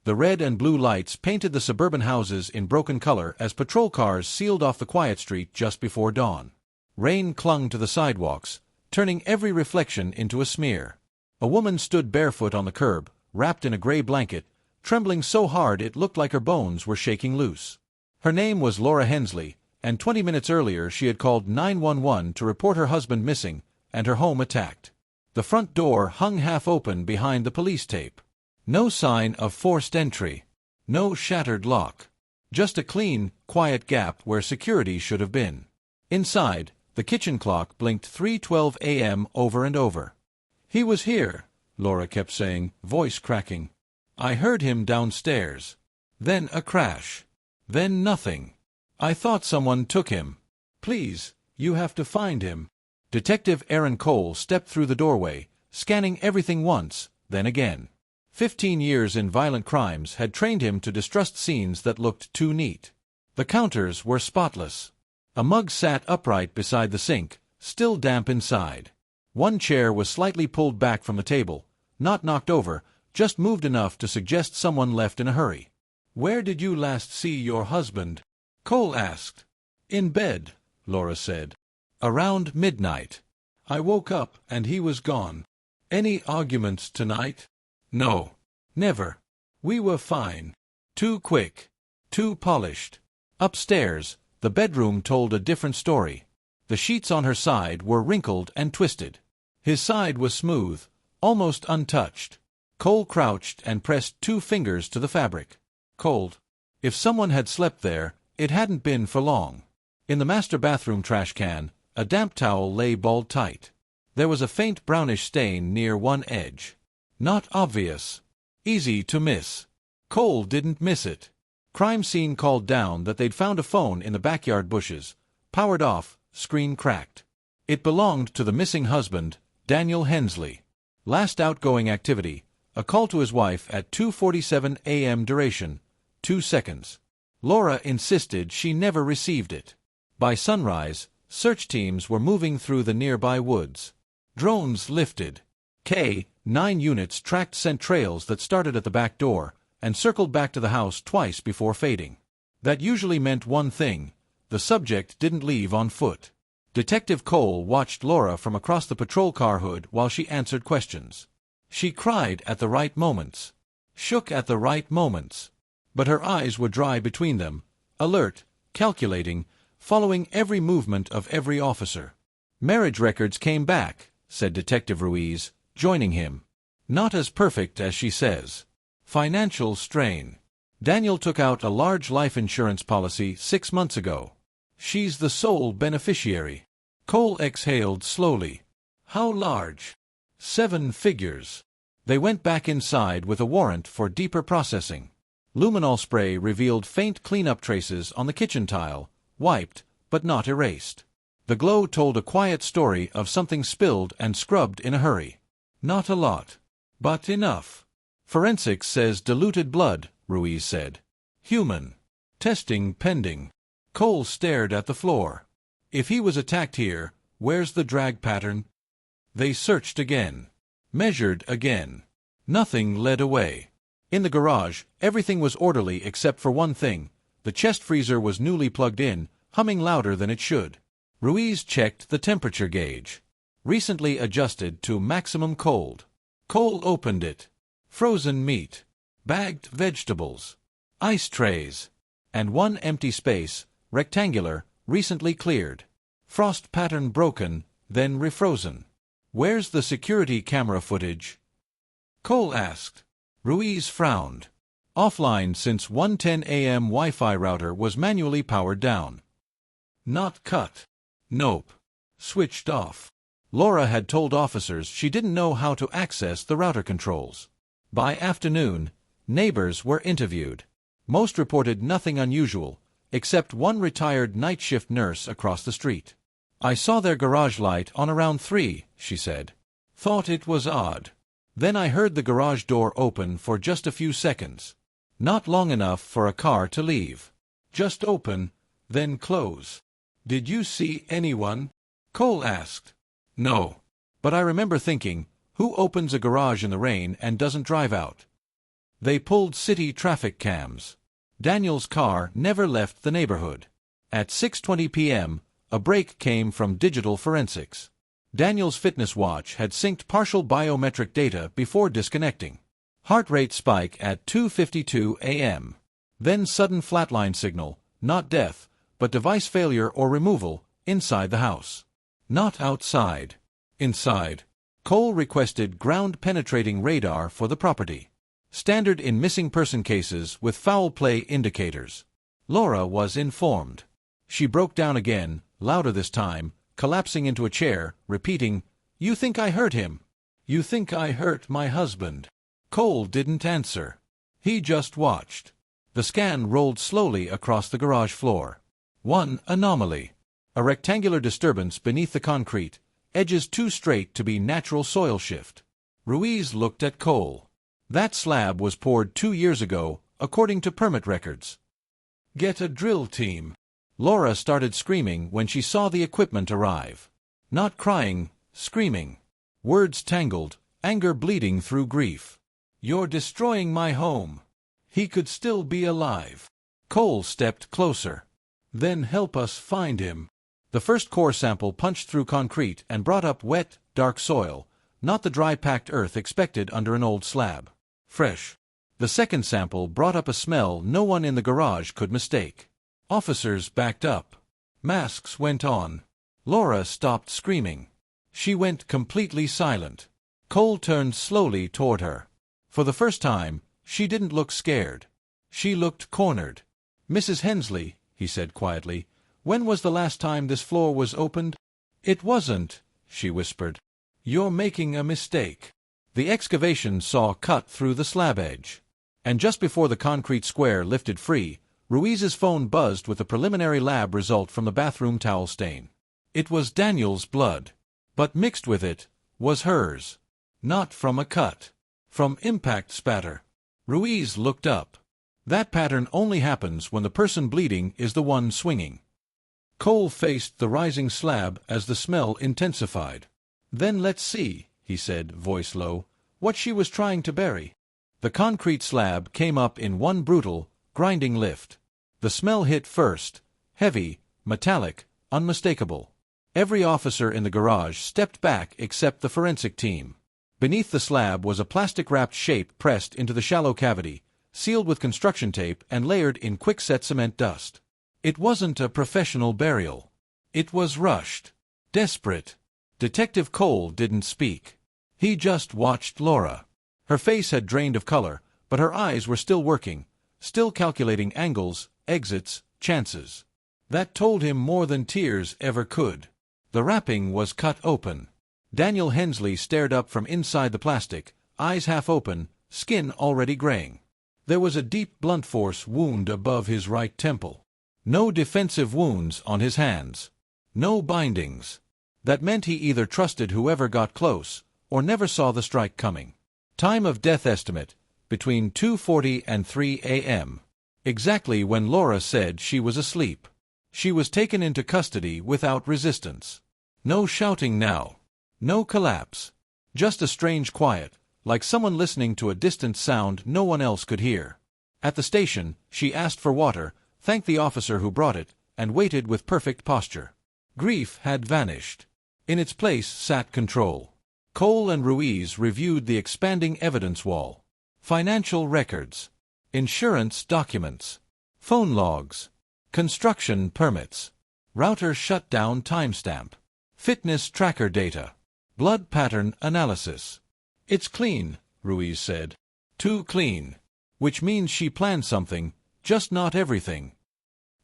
The red and blue lights painted the suburban houses in broken color as patrol cars sealed off the quiet street just before dawn. Rain clung to the sidewalks, turning every reflection into a smear. A woman stood barefoot on the curb, wrapped in a gray blanket, trembling so hard it looked like her bones were shaking loose. Her name was Laura Hensley, and 20 minutes earlier she had called 911 to report her husband missing and her home attacked. The front door hung half open behind the police tape. No sign of forced entry. No shattered lock. Just a clean, quiet gap where security should have been. Inside, the kitchen clock blinked 3:12 a.m. over and over. "He was here," Laura kept saying, voice cracking. "I heard him downstairs. Then a crash. Then nothing. I thought someone took him. Please, you have to find him." Detective Aaron Cole stepped through the doorway, scanning everything once, then again. 15 years in violent crimes had trained him to distrust scenes that looked too neat. The counters were spotless. A mug sat upright beside the sink, still damp inside. One chair was slightly pulled back from the table, not knocked over, just moved enough to suggest someone left in a hurry. "Where did you last see your husband?" Cole asked. "In bed," Laura said. "Around midnight. I woke up and he was gone." "Any arguments tonight?" "No. Never. We were fine. Too quick. Too polished." Upstairs, the bedroom told a different story. The sheets on her side were wrinkled and twisted. His side was smooth, almost untouched. Cole crouched and pressed 2 fingers to the fabric. Cold. If someone had slept there, it hadn't been for long. In the master bathroom trash can, a damp towel lay balled tight. There was a faint brownish stain near one edge. Not obvious. Easy to miss. Cole didn't miss it. Crime scene called down that they'd found a phone in the backyard bushes. Powered off, screen cracked. It belonged to the missing husband, Daniel Hensley. Last outgoing activity, a call to his wife at 2:47 a.m. duration, 2 seconds. Laura insisted she never received it. By sunrise, search teams were moving through the nearby woods. Drones lifted. K-9 units tracked scent trails that started at the back door and circled back to the house twice before fading. That usually meant one thing: the subject didn't leave on foot. Detective Cole watched Laura from across the patrol car hood while she answered questions. She cried at the right moments, shook at the right moments. But her eyes were dry between them, alert, calculating, following every movement of every officer. "Marriage records came back," said Detective Ruiz, joining him. "Not as perfect as she says. Financial strain. Daniel took out a large life insurance policy 6 months ago. She's the sole beneficiary." Cole exhaled slowly. "How large?" 7 figures. They went back inside with a warrant for deeper processing. Luminol spray revealed faint cleanup traces on the kitchen tile, wiped, but not erased. The glow told a quiet story of something spilled and scrubbed in a hurry. "Not a lot. But enough." "Forensics says diluted blood," Ruiz said. "Human. Testing pending." Cole stared at the floor. "If he was attacked here, where's the drag pattern?" They searched again. Measured again. Nothing led away. In the garage, everything was orderly except for one thing. The chest freezer was newly plugged in, humming louder than it should. Ruiz checked the temperature gauge. Recently adjusted to maximum cold. Cole opened it. Frozen meat. Bagged vegetables. Ice trays. And one empty space, rectangular, recently cleared. Frost pattern broken, then refrozen. "Where's the security camera footage?" Cole asked. Ruiz frowned. "Offline since 1:10 a.m. Wi-Fi router was manually powered down." "Not cut." "Nope. Switched off." Laura had told officers she didn't know how to access the router controls. By afternoon, neighbors were interviewed. Most reported nothing unusual, except one retired night shift nurse across the street. "I saw their garage light on around 3, she said. "Thought it was odd. Then I heard the garage door open for just a few seconds. Not long enough for a car to leave. Just open, then close." "Did you see anyone?" Cole asked. "No. But I remember thinking, who opens a garage in the rain and doesn't drive out?" They pulled city traffic cams. Daniel's car never left the neighborhood. At 6:20 p.m., a break came from digital forensics. Daniel's fitness watch had synced partial biometric data before disconnecting. Heart rate spike at 2:52 a.m. Then sudden flatline signal, not death, but device failure or removal, inside the house. Not outside. Inside. Cole requested ground-penetrating radar for the property. Standard in missing person cases with foul play indicators. Laura was informed. She broke down again, louder this time, collapsing into a chair, repeating, "You think I hurt him? You think I hurt my husband?" Cole didn't answer. He just watched. The scan rolled slowly across the garage floor. One anomaly. A rectangular disturbance beneath the concrete, edges too straight to be natural soil shift. Ruiz looked at Cole. That slab was poured 2 years ago, according to permit records. "Get a drill team." Laura started screaming when she saw the equipment arrive. Not crying, screaming. Words tangled, anger bleeding through grief. "You're destroying my home. He could still be alive." Cole stepped closer. "Then help us find him." The first core sample punched through concrete and brought up wet, dark soil, not the dry packed earth expected under an old slab. Fresh. The second sample brought up a smell no one in the garage could mistake. Officers backed up. Masks went on. Laura stopped screaming. She went completely silent. Cole turned slowly toward her. For the first time, she didn't look scared. She looked cornered. "Mrs. Hensley," he said quietly, "when was the last time this floor was opened?" "It wasn't," she whispered. "You're making a mistake." The excavation saw cut through the slab edge. And just before the concrete square lifted free, Ruiz's phone buzzed with a preliminary lab result from the bathroom towel stain. It was Daniel's blood. But mixed with it was hers. Not from a cut. From impact spatter. Ruiz looked up. That pattern only happens when the person bleeding is the one swinging. Cole faced the rising slab as the smell intensified. "Then let's see," he said, voice low, "what she was trying to bury." The concrete slab came up in one brutal, grinding lift. The smell hit first, heavy, metallic, unmistakable. Every officer in the garage stepped back except the forensic team. Beneath the slab was a plastic-wrapped shape pressed into the shallow cavity, sealed with construction tape and layered in quickset cement dust. It wasn't a professional burial. It was rushed. Desperate. Detective Cole didn't speak. He just watched Laura. Her face had drained of color, but her eyes were still working, still calculating angles, exits, chances. That told him more than tears ever could. The wrapping was cut open. Daniel Hensley stared up from inside the plastic, eyes half open, skin already graying. There was a deep blunt force wound above his right temple. No defensive wounds on his hands. No bindings. That meant he either trusted whoever got close, or never saw the strike coming. Time of death estimate, between 2:40 and 3 a.m. Exactly when Laura said she was asleep. She was taken into custody without resistance. No shouting now. No collapse. Just a strange quiet, like someone listening to a distant sound no one else could hear. At the station, she asked for water, thanked the officer who brought it, and waited with perfect posture. Grief had vanished. In its place sat control. Cole and Ruiz reviewed the expanding evidence wall. Financial records. Insurance documents. Phone logs. Construction permits. Router shutdown timestamp. Fitness tracker data. Blood pattern analysis. "It's clean," Ruiz said. "Too clean. Which means she planned something, just not everything."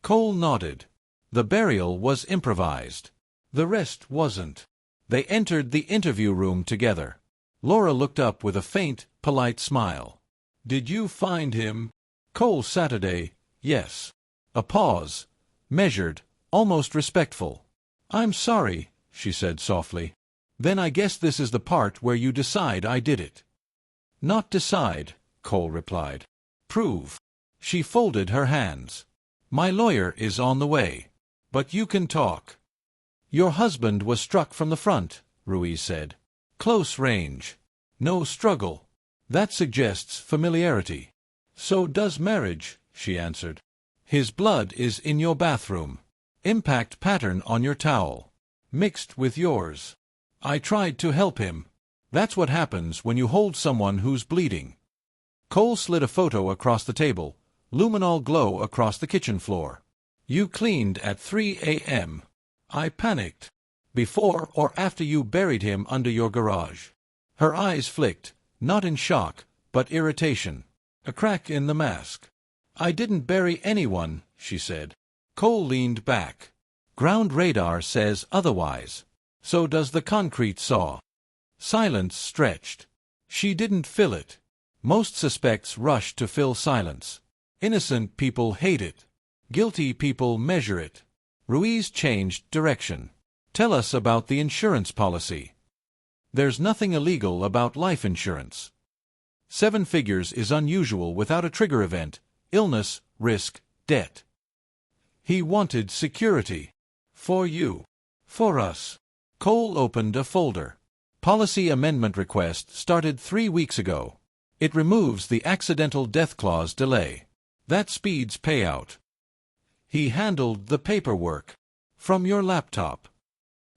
Cole nodded. The burial was improvised. The rest wasn't. They entered the interview room together. Laura looked up with a faint, polite smile. "Did you find him?" "Cole Saturday, yes." A pause. Measured, almost respectful. "I'm sorry," she said softly. "Then I guess this is the part where you decide I did it." "Not decide," Cole replied. "Prove." She folded her hands. "My lawyer is on the way. But you can talk." "Your husband was struck from the front," Ruiz said. "Close range. No struggle." That suggests familiarity. So does marriage, she answered. His blood is in your bathroom. Impact pattern on your towel. Mixed with yours. I tried to help him. That's what happens when you hold someone who's bleeding. Cole slid a photo across the table, luminol glow across the kitchen floor. You cleaned at 3 a.m. I panicked. Before or after you buried him under your garage? Her eyes flicked, not in shock, but irritation. A crack in the mask. I didn't bury anyone, she said. Cole leaned back. Ground radar says otherwise. So does the concrete saw. Silence stretched. She didn't fill it. Most suspects rush to fill silence. Innocent people hate it. Guilty people measure it. Ruiz changed direction. Tell us about the insurance policy. There's nothing illegal about life insurance. 7 figures is unusual without a trigger event, illness, risk, debt. He wanted security. For you. For us. Cole opened a folder. Policy amendment request started 3 weeks ago. It removes the accidental death clause delay. That speeds payout. He handled the paperwork. From your laptop.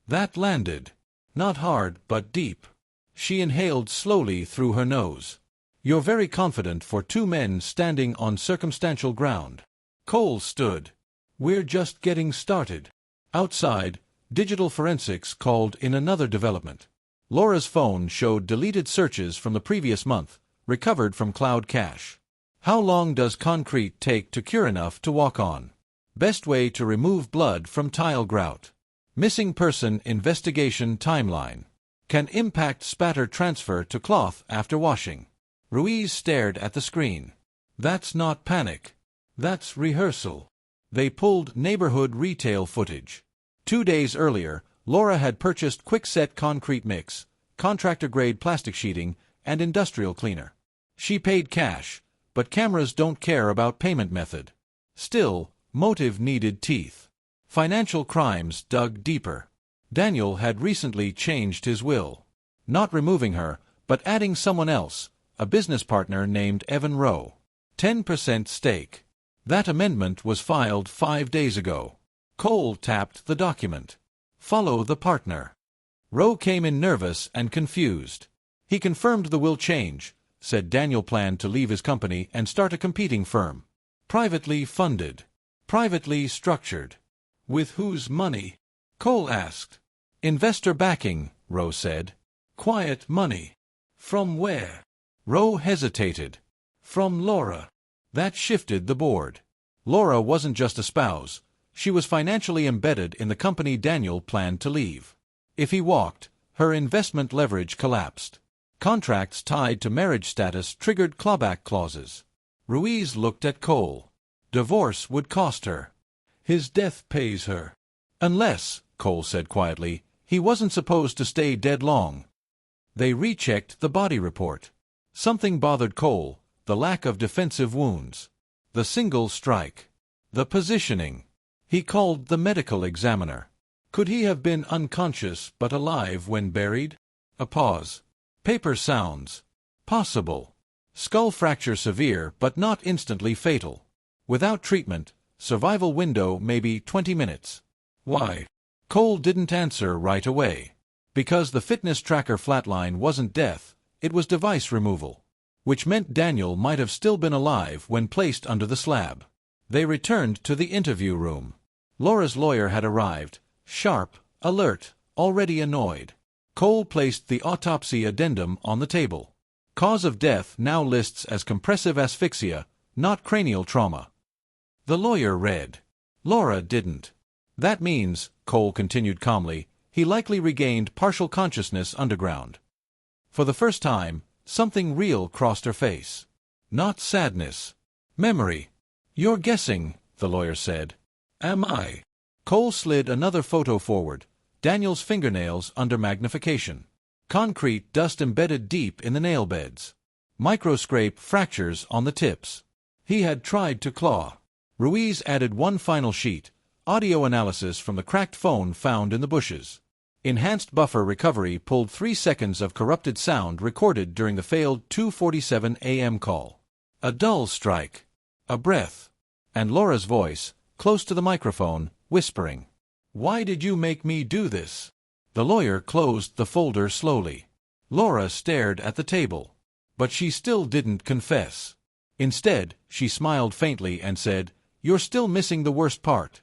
That landed. Not hard, but deep. She inhaled slowly through her nose. You're very confident for 2 men standing on circumstantial ground. Cole stood. We're just getting started. Outside, digital forensics called in another development. Laura's phone showed deleted searches from the previous month, recovered from cloud cache. How long does concrete take to cure enough to walk on? Best way to remove blood from tile grout. Missing person investigation timeline. Can impact spatter transfer to cloth after washing? Ruiz stared at the screen. That's not panic. That's rehearsal. They pulled neighborhood retail footage. 2 days earlier, Laura had purchased quick-set concrete mix, contractor-grade plastic sheeting, and industrial cleaner. She paid cash, but cameras don't care about payment method. Still, motive needed teeth. Financial crimes dug deeper. Daniel had recently changed his will. Not removing her, but adding someone else, a business partner named Evan Rowe. 10% stake. That amendment was filed 5 days ago. Cole tapped the document. Follow the partner. Rowe came in nervous and confused. He confirmed the will change, said Daniel planned to leave his company and start a competing firm. Privately funded. Privately structured. With whose money? Cole asked. Investor backing, Rowe said. Quiet money. From where? Rowe hesitated. From Laura. That shifted the board. Laura wasn't just a spouse. She was financially embedded in the company Daniel planned to leave. If he walked, her investment leverage collapsed. Contracts tied to marriage status triggered clawback clauses. Ruiz looked at Cole. Divorce would cost her. His death pays her. Unless, Cole said quietly, he wasn't supposed to stay dead long. They rechecked the body report. Something bothered Cole, the lack of defensive wounds. The single strike. The positioning. He called the medical examiner. Could he have been unconscious but alive when buried? A pause. Paper sounds. Possible. Skull fracture severe but not instantly fatal. Without treatment, survival window maybe 20 minutes. Why? Cole didn't answer right away. Because the fitness tracker flatline wasn't death, it was device removal. Which meant Daniel might have still been alive when placed under the slab. They returned to the interview room. Laura's lawyer had arrived, sharp, alert, already annoyed. Cole placed the autopsy addendum on the table. Cause of death now lists as compressive asphyxia, not cranial trauma. The lawyer read. Laura didn't. That means, Cole continued calmly, he likely regained partial consciousness underground. For the first time, something real crossed her face. Not sadness. Memory. You're guessing, the lawyer said. Am I? Cole slid another photo forward, Daniel's fingernails under magnification. Concrete dust embedded deep in the nail beds. Microscrape fractures on the tips. He had tried to claw. Ruiz added one final sheet, audio analysis from the cracked phone found in the bushes. Enhanced buffer recovery pulled 3 seconds of corrupted sound recorded during the failed 2:47 a.m. call. A dull strike. A breath. And Laura's voice, close to the microphone, whispering, "Why did you make me do this?" The lawyer closed the folder slowly. Laura stared at the table. But she still didn't confess. Instead, she smiled faintly and said, "You're still missing the worst part."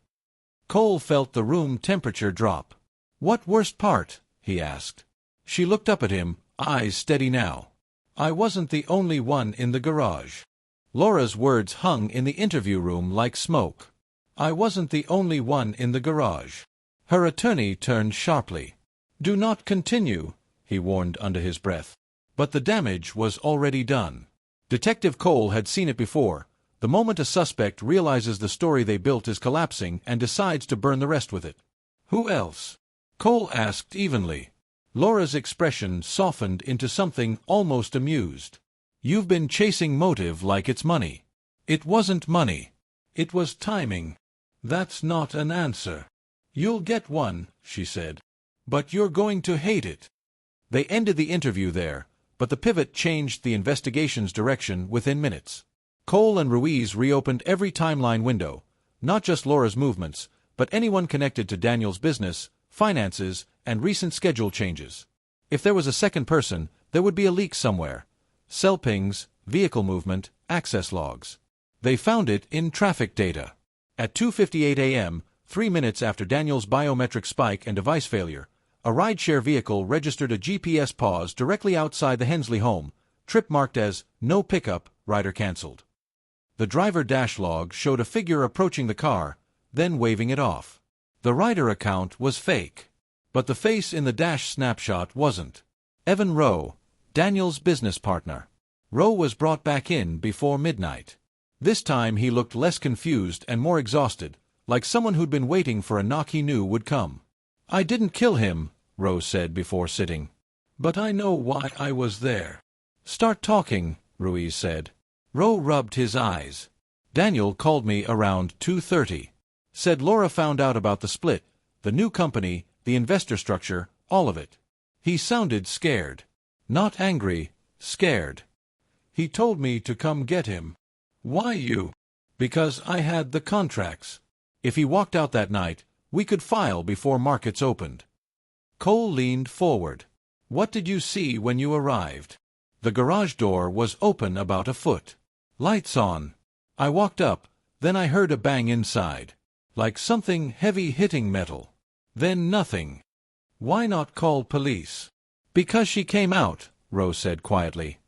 Cole felt the room temperature drop. "What worst part?" he asked. She looked up at him, eyes steady now. "I wasn't the only one in the garage." Laura's words hung in the interview room like smoke. "I wasn't the only one in the garage." Her attorney turned sharply. "Do not continue," he warned under his breath. But the damage was already done. Detective Cole had seen it before. The moment a suspect realizes the story they built is collapsing and decides to burn the rest with it. "Who else?" Cole asked evenly. Laura's expression softened into something almost amused. "You've been chasing motive like it's money." "It wasn't money. It was timing." "That's not an answer." "You'll get one," she said. "But you're going to hate it." They ended the interview there, but the pivot changed the investigation's direction within minutes. Cole and Ruiz reopened every timeline window, not just Laura's movements, but anyone connected to Daniel's business, finances, and recent schedule changes. If there was a second person, there would be a leak somewhere. Cell pings, vehicle movement, access logs. They found it in traffic data. At 2:58 a.m., 3 minutes after Daniel's biometric spike and device failure, a rideshare vehicle registered a GPS pause directly outside the Hensley home, trip marked as "no pickup, rider cancelled." The driver dash log showed a figure approaching the car, then waving it off. The rider account was fake. But the face in the dash snapshot wasn't. Evan Rowe, Daniel's business partner. Rowe was brought back in before midnight. This time he looked less confused and more exhausted, like someone who'd been waiting for a knock he knew would come. "I didn't kill him," Rowe said before sitting. "But I know why I was there." "Start talking," Ruiz said. Rowe rubbed his eyes. "Daniel called me around 2:30. Said Laura found out about the split, the new company, the investor structure, all of it. He sounded scared. Not angry, scared. He told me to come get him." "Why you?" "Because I had the contracts. If he walked out that night, we could file before markets opened." Cole leaned forward. "What did you see when you arrived?" The garage door was open about a foot. "Lights on. I walked up, then I heard a bang inside. Like something heavy hitting metal. Then nothing." "Why not call police?" "Because she came out," Rowe said quietly.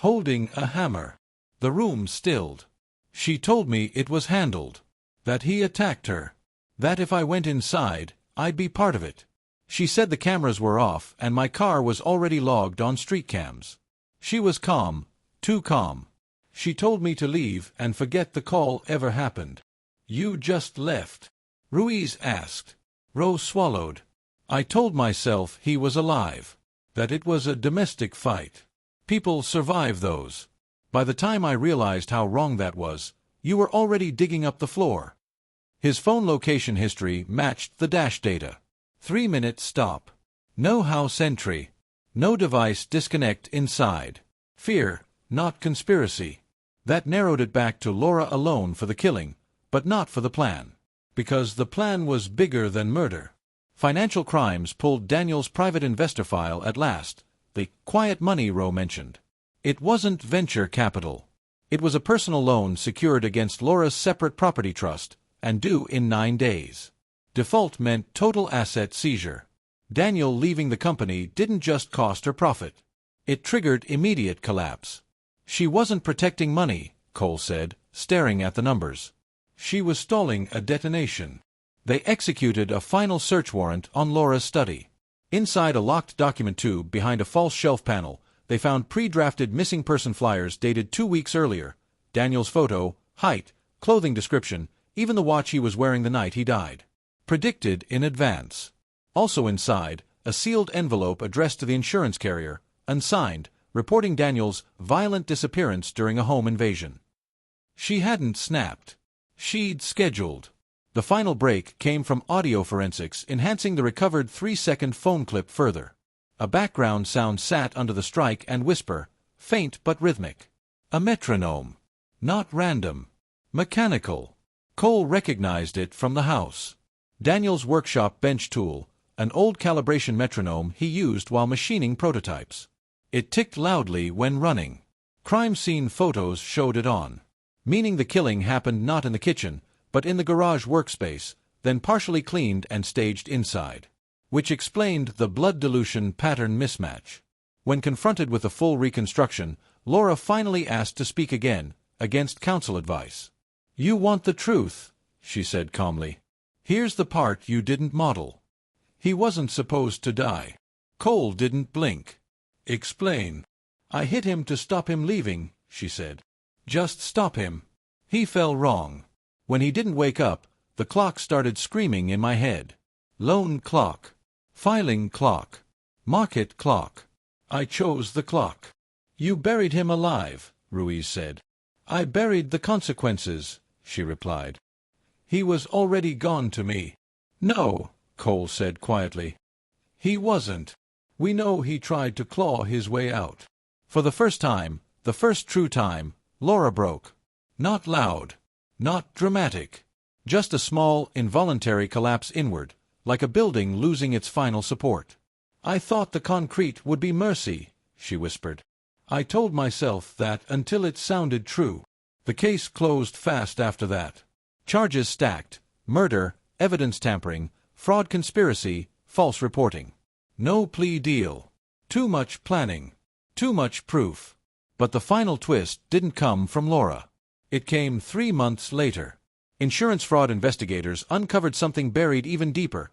"Holding a hammer." The room stilled. "She told me it was handled. That he attacked her. That if I went inside, I'd be part of it. She said the cameras were off and my car was already logged on street cams. She was calm, too calm. She told me to leave and forget the call ever happened." "You just left?" Ruiz asked. Rowe swallowed. "I told myself he was alive. That it was a domestic fight. People survive those. By the time I realized how wrong that was, you were already digging up the floor." His phone location history matched the dash data. 3-minute stop. No house entry. No device disconnect inside. Fear, not conspiracy. That narrowed it back to Laura alone for the killing, but not for the plan. Because the plan was bigger than murder. Financial crimes pulled Daniel's private investor file at last, the quiet money Rowe mentioned. It wasn't venture capital. It was a personal loan secured against Laura's separate property trust, and due in 9 days. Default meant total asset seizure. Daniel leaving the company didn't just cost her profit. It triggered immediate collapse. She wasn't protecting money, Cole said, staring at the numbers. She was stalling a detonation. They executed a final search warrant on Laura's study. Inside a locked document tube behind a false shelf panel, they found pre-drafted missing person flyers dated 2 weeks earlier, Daniel's photo, height, clothing description, even the watch he was wearing the night he died. Predicted in advance. Also inside, a sealed envelope addressed to the insurance carrier, unsigned, reporting Daniel's violent disappearance during a home invasion. She hadn't snapped. She'd scheduled. The final break came from audio forensics, enhancing the recovered 3-second phone clip further. A background sound sat under the strike and whisper, faint but rhythmic. A metronome. Not random. Mechanical. Cole recognized it from the house. Daniel's workshop bench tool, an old calibration metronome he used while machining prototypes. It ticked loudly when running. Crime scene photos showed it on, meaning the killing happened not in the kitchen, but in the garage workspace, then partially cleaned and staged inside. Which explained the blood dilution pattern mismatch. When confronted with a full reconstruction, Laura finally asked to speak again, against counsel advice. "You want the truth," she said calmly. "Here's the part you didn't model. He wasn't supposed to die." Cole didn't blink. "Explain." "I hit him to stop him leaving," she said. "Just stop him. He fell wrong. When he didn't wake up, the clock started screaming in my head. Lone clock. Filing clock. Market clock. I chose the clock." "You buried him alive," Ruiz said. "I buried the consequences," she replied. "He was already gone to me." "No," Cole said quietly. "He wasn't. We know he tried to claw his way out." For the first time, the first true time, Laura broke. Not loud. Not dramatic. Just a small, involuntary collapse inward, like a building losing its final support. "I thought the concrete would be mercy," she whispered. "I told myself that until it sounded true." The case closed fast after that. Charges stacked: murder, evidence tampering, fraud conspiracy, false reporting. No plea deal. Too much planning. Too much proof. But the final twist didn't come from Laura. It came 3 months later. Insurance fraud investigators uncovered something buried even deeper.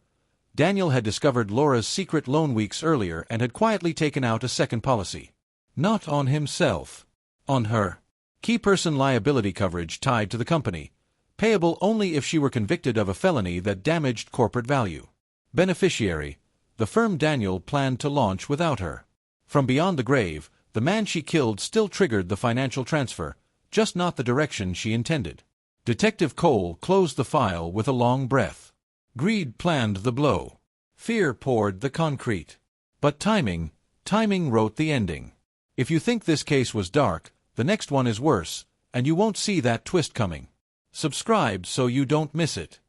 Daniel had discovered Laura's secret loan weeks earlier and had quietly taken out a second policy. Not on himself. On her. Key person liability coverage tied to the company. Payable only if she were convicted of a felony that damaged corporate value. Beneficiary. The firm Daniel planned to launch without her. From beyond the grave, the man she killed still triggered the financial transfer, just not the direction she intended. Detective Cole closed the file with a long breath. Greed planned the blow. Fear poured the concrete. But timing wrote the ending. If you think this case was dark, the next one is worse, and you won't see that twist coming. Subscribe so you don't miss it.